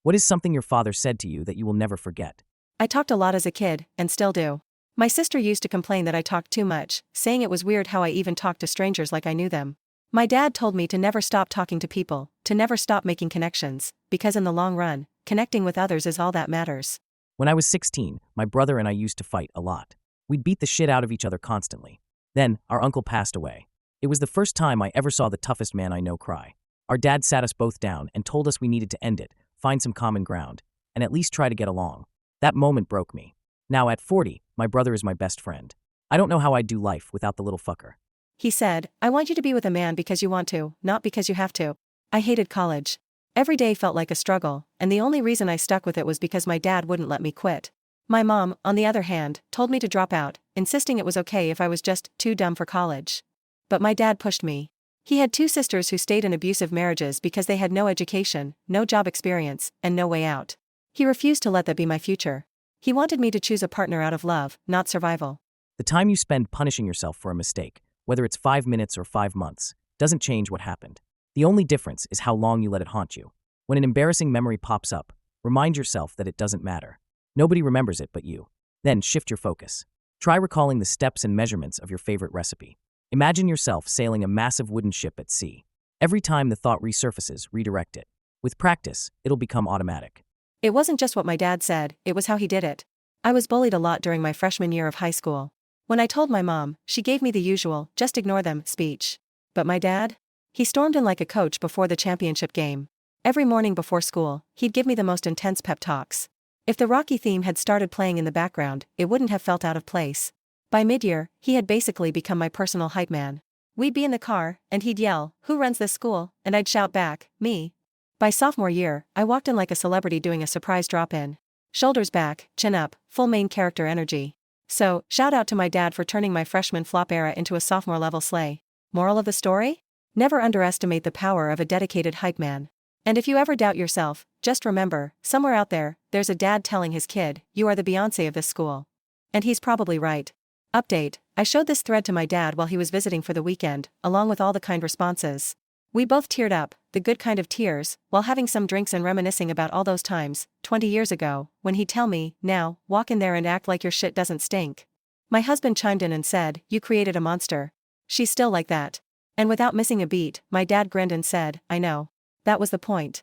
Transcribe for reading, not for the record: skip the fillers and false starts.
What is something your father said to you that you will never forget? I talked a lot as a kid, and still do. My sister used to complain that I talked too much, saying it was weird how I even talked to strangers like I knew them. My dad told me to never stop talking to people, to never stop making connections, because in the long run, connecting with others is all that matters. When I was 16, my brother and I used to fight a lot. We'd beat the shit out of each other constantly. Then, our uncle passed away. It was the first time I ever saw the toughest man I know cry. Our dad sat us both down and told us we needed to end it, find some common ground, and at least try to get along. That moment broke me. Now at 40, my brother is my best friend. I don't know how I'd do life without the little fucker. He said, I want you to be with a man because you want to, not because you have to. I hated college. Every day felt like a struggle, and the only reason I stuck with it was because my dad wouldn't let me quit. My mom, on the other hand, told me to drop out, insisting it was okay if I was just too dumb for college. But my dad pushed me. He had 2 sisters who stayed in abusive marriages because they had no education, no job experience, and no way out. He refused to let that be my future. He wanted me to choose a partner out of love, not survival. The time you spend punishing yourself for a mistake, whether it's 5 minutes or 5 months, doesn't change what happened. The only difference is how long you let it haunt you. When an embarrassing memory pops up, remind yourself that it doesn't matter. Nobody remembers it but you. Then shift your focus. Try recalling the steps and measurements of your favorite recipe. Imagine yourself sailing a massive wooden ship at sea. Every time the thought resurfaces, redirect it. With practice, it'll become automatic. It wasn't just what my dad said, it was how he did it. I was bullied a lot during my freshman year of high school. When I told my mom, she gave me the usual, just ignore them, speech. But my dad? He stormed in like a coach before the championship game. Every morning before school, he'd give me the most intense pep talks. If the Rocky theme had started playing in the background, it wouldn't have felt out of place. By mid-year, he had basically become my personal hype man. We'd be in the car, and he'd yell, "Who runs this school?" And I'd shout back, "Me." By sophomore year, I walked in like a celebrity doing a surprise drop-in. Shoulders back, chin up, full main character energy. So, shout out to my dad for turning my freshman flop era into a sophomore-level slay. Moral of the story? Never underestimate the power of a dedicated hype man. And if you ever doubt yourself, just remember, somewhere out there, there's a dad telling his kid, "You are the Beyoncé of this school." And he's probably right. Update, I showed this thread to my dad while he was visiting for the weekend, along with all the kind responses. We both teared up, the good kind of tears, while having some drinks and reminiscing about all those times, 20 years ago, when he'd tell me, "Now, walk in there and act like your shit doesn't stink." My husband chimed in and said, "You created a monster. She's still like that." And without missing a beat, my dad grinned and said, "I know. That was the point."